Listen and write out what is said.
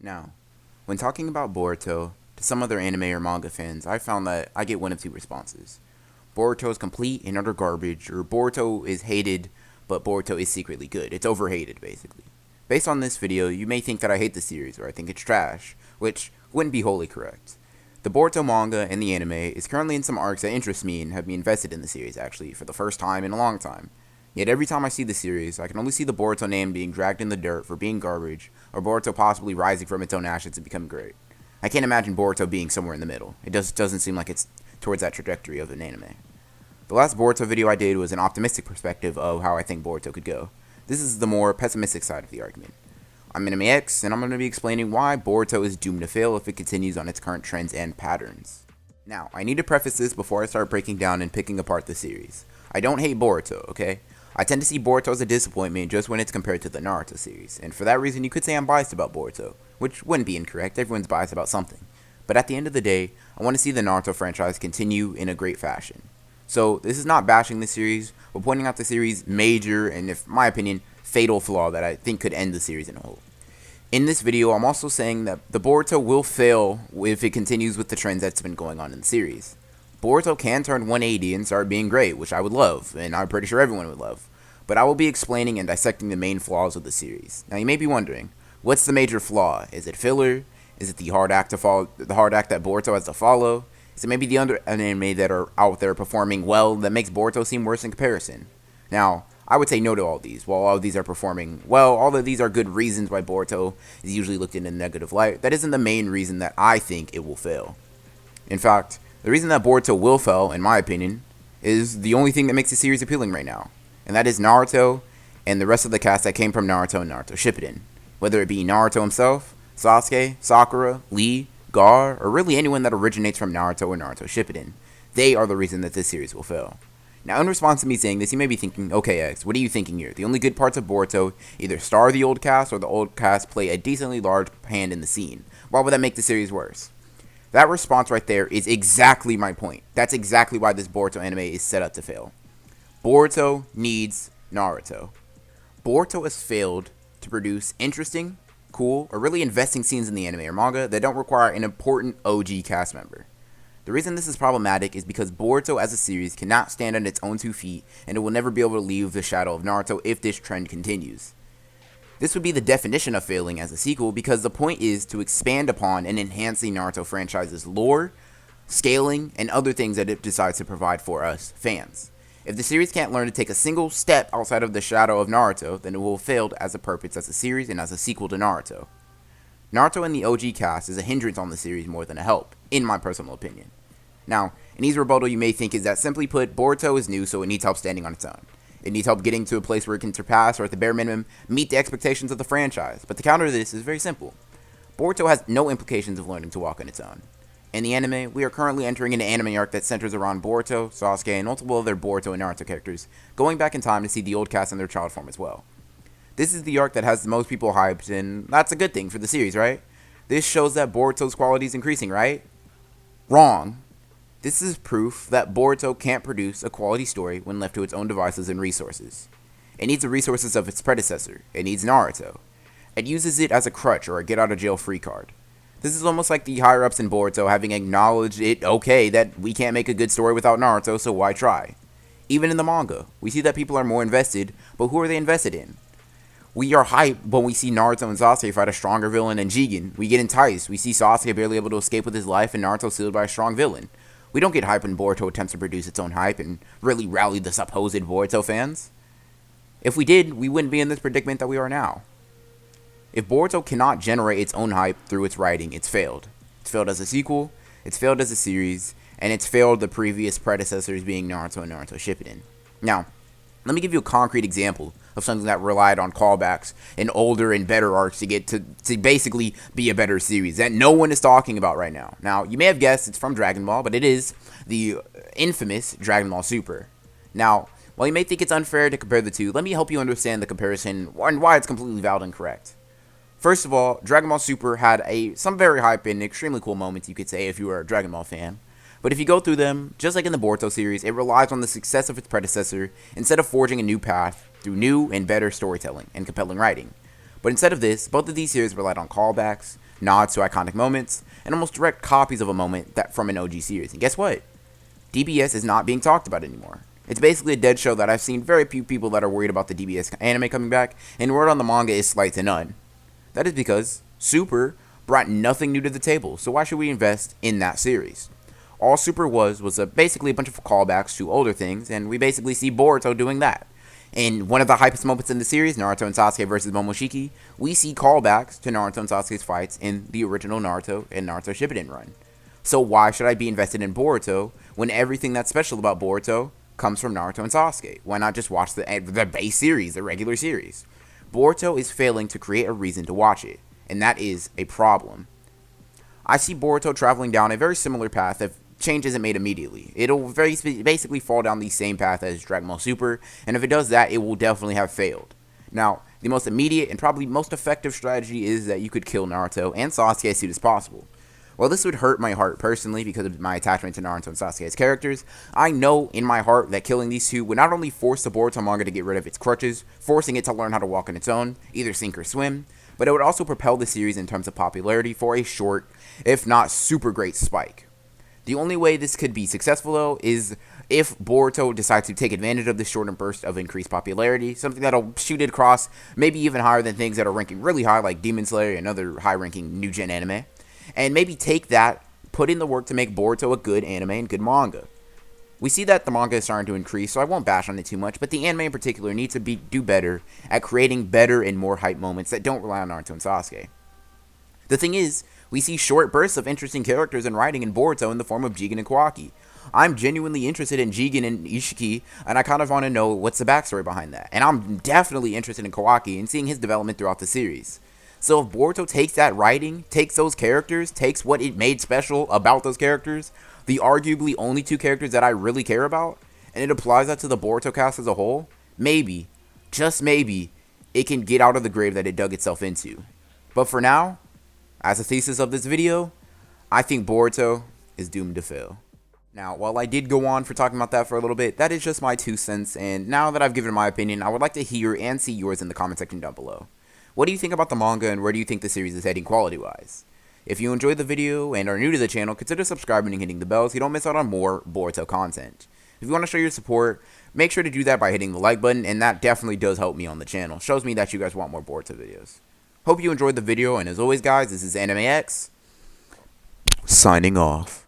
Now, when talking about Boruto to some other anime or manga fans, I found that I get one of two responses. Boruto is complete and utter garbage, or Boruto is hated, but Boruto is secretly good. It's overhated, basically. Based on this video, you may think that I hate the series or I think it's trash, which wouldn't be wholly correct. The Boruto manga and the anime is currently in some arcs that interest me and have me invested in the series, actually, for the first time in a long time. Yet every time I see the series, I can only see the Boruto name being dragged in the dirt for being garbage, or Boruto possibly rising from its own ashes and becoming great. I can't imagine Boruto being somewhere in the middle. It just doesn't seem like it's towards that trajectory of an anime. The last Boruto video I did was an optimistic perspective of how I think Boruto could go. This is the more pessimistic side of the argument. I'm Anime X, and I'm going to be explaining why Boruto is doomed to fail if it continues on its current trends and patterns. Now, I need to preface this before I start breaking down and picking apart the series. I don't hate Boruto, okay? I tend to see Boruto as a disappointment just when it's compared to the Naruto series, and for that reason you could say I'm biased about Boruto, which wouldn't be incorrect, everyone's biased about something. But at the end of the day, I want to see the Naruto franchise continue in a great fashion. So, this is not bashing the series, but pointing out the series' major, and in my opinion, fatal flaw that I think could end the series in a whole. In this video, I'm also saying that the Boruto will fail if it continues with the trends that's been going on in the series. Boruto can turn 180 and start being great, which I would love, and I'm pretty sure everyone would love. But I will be explaining and dissecting the main flaws of the series. Now you may be wondering, what's the major flaw? Is it filler? Is it the hard act that Boruto has to follow? Is it maybe the other anime that are out there performing well that makes Boruto seem worse in comparison? Now, I would say no to all these. While all of these are performing well, all of these are good reasons why Boruto is usually looked in a negative light. That isn't the main reason that I think it will fail. In fact, the reason that Boruto will fail, in my opinion, is the only thing that makes the series appealing right now. And that is Naruto and the rest of the cast that came from Naruto and Naruto Shippuden. Whether it be Naruto himself, Sasuke, Sakura, Lee, Gar, or really anyone that originates from Naruto or Naruto Shippuden. They are the reason that this series will fail. Now, in response to me saying this, you may be thinking, okay, X, what are you thinking here? The only good parts of Boruto either star the old cast or the old cast play a decently large hand in the scene. Why would that make the series worse? That response right there is exactly my point. That's exactly why this Boruto anime is set up to fail. Boruto needs Naruto. Boruto has failed to produce interesting, cool, or really investing scenes in the anime or manga that don't require an important OG cast member. The reason this is problematic is because Boruto as a series cannot stand on its own 2 feet, and it will never be able to leave the shadow of Naruto if this trend continues. This would be the definition of failing as a sequel because the point is to expand upon and enhance the Naruto franchise's lore, scaling, and other things that it decides to provide for us, fans. If the series can't learn to take a single step outside of the shadow of Naruto, then it will have failed as a purpose as a series and as a sequel to Naruto. Naruto and the OG cast is a hindrance on the series more than a help, in my personal opinion. Now, an easy rebuttal you may think is that simply put, Boruto is new so it needs help standing on its own. It needs help getting to a place where it can surpass, or at the bare minimum, meet the expectations of the franchise. But the counter to this is very simple. Boruto has no implications of learning to walk on its own. In the anime, we are currently entering an anime arc that centers around Boruto, Sasuke, and multiple other Boruto and Naruto characters, going back in time to see the old cast in their child form as well. This is the arc that has the most people hyped, and that's a good thing for the series, right? This shows that Boruto's quality is increasing, right? Wrong. This is proof that Boruto can't produce a quality story when left to its own devices and resources. It needs the resources of its predecessor. It needs Naruto. It uses it as a crutch or a get-out-of-jail-free card. This is almost like the higher-ups in Boruto having acknowledged it okay that we can't make a good story without Naruto, so why try? Even in the manga, we see that people are more invested, but who are they invested in? We are hyped when we see Naruto and Sasuke fight a stronger villain than Jigen. We get enticed. We see Sasuke barely able to escape with his life and Naruto sealed by a strong villain. We don't get hype when Boruto attempts to produce its own hype and really rally the supposed Boruto fans. If we did, we wouldn't be in this predicament that we are now. If Boruto cannot generate its own hype through its writing, it's failed. It's failed as a sequel, it's failed as a series, and it's failed the previous predecessors being Naruto and Naruto Shippuden. Now, let me give you a concrete example of something that relied on callbacks and older and better arcs to get to basically be a better series that no one is talking about right now. Now, you may have guessed it's from Dragon Ball, but it is the infamous Dragon Ball Super. Now, while you may think it's unfair to compare the two, let me help you understand the comparison and why it's completely valid and correct. First of all, Dragon Ball Super had some very hype and extremely cool moments, you could say, if you were a Dragon Ball fan. But if you go through them, just like in the Boruto series, it relies on the success of its predecessor instead of forging a new path through new and better storytelling and compelling writing. But instead of this, both of these series relied on callbacks, nods to iconic moments, and almost direct copies of a moment that from an OG series. And guess what? DBS is not being talked about anymore. It's basically a dead show that I've seen very few people that are worried about the DBS anime coming back, and word on the manga is slight to none. That is because Super brought nothing new to the table, so why should we invest in that series? All Super was basically a bunch of callbacks to older things, and we basically see Boruto doing that. In one of the hypest moments in the series, Naruto and Sasuke versus Momoshiki, we see callbacks to Naruto and Sasuke's fights in the original Naruto and Naruto Shippuden run. So why should I be invested in Boruto when everything that's special about Boruto comes from Naruto and Sasuke? Why not just watch the base series, the regular series? Boruto is failing to create a reason to watch it, and that is a problem. I see Boruto traveling down a very similar path if change isn't made immediately. It'll basically fall down the same path as Dragon Ball Super, and if it does that, it will definitely have failed. Now, the most immediate and probably most effective strategy is that you could kill Naruto and Sasuke as soon as possible. While this would hurt my heart personally because of my attachment to Naruto and Sasuke as characters, I know in my heart that killing these two would not only force the Boruto manga to get rid of its crutches, forcing it to learn how to walk on its own, either sink or swim, but it would also propel the series in terms of popularity for a short, if not super great spike. The only way this could be successful, though, is if Boruto decides to take advantage of this shortened burst of increased popularity, something that'll shoot it across, maybe even higher than things that are ranking really high, like Demon Slayer and other high-ranking new-gen anime, and maybe take that, put in the work to make Boruto a good anime and good manga. We see that the manga is starting to increase, so I won't bash on it too much, but the anime in particular needs to do better at creating better and more hype moments that don't rely on Naruto and Sasuke. The thing is, we see short bursts of interesting characters and writing in Boruto in the form of Jigen and Kawaki. I'm genuinely interested in Jigen and Ishiki, and I kind of want to know what's the backstory behind that. And I'm definitely interested in Kawaki and seeing his development throughout the series. So if Boruto takes that writing, takes those characters, takes what it made special about those characters, the arguably only two characters that I really care about, and it applies that to the Boruto cast as a whole, maybe, just maybe, it can get out of the grave that it dug itself into. But for now, as a thesis of this video, I think Boruto is doomed to fail. Now, while I did go on for talking about that for a little bit, that is just my 2 cents, and now that I've given my opinion, I would like to hear and see yours in the comment section down below. What do you think about the manga, and where do you think the series is heading quality-wise? If you enjoyed the video and are new to the channel, consider subscribing and hitting the bell so you don't miss out on more Boruto content. If you want to show your support, make sure to do that by hitting the like button, and that definitely does help me on the channel. Shows me that you guys want more Boruto videos. Hope you enjoyed the video, and as always guys, this is Anime X, signing off.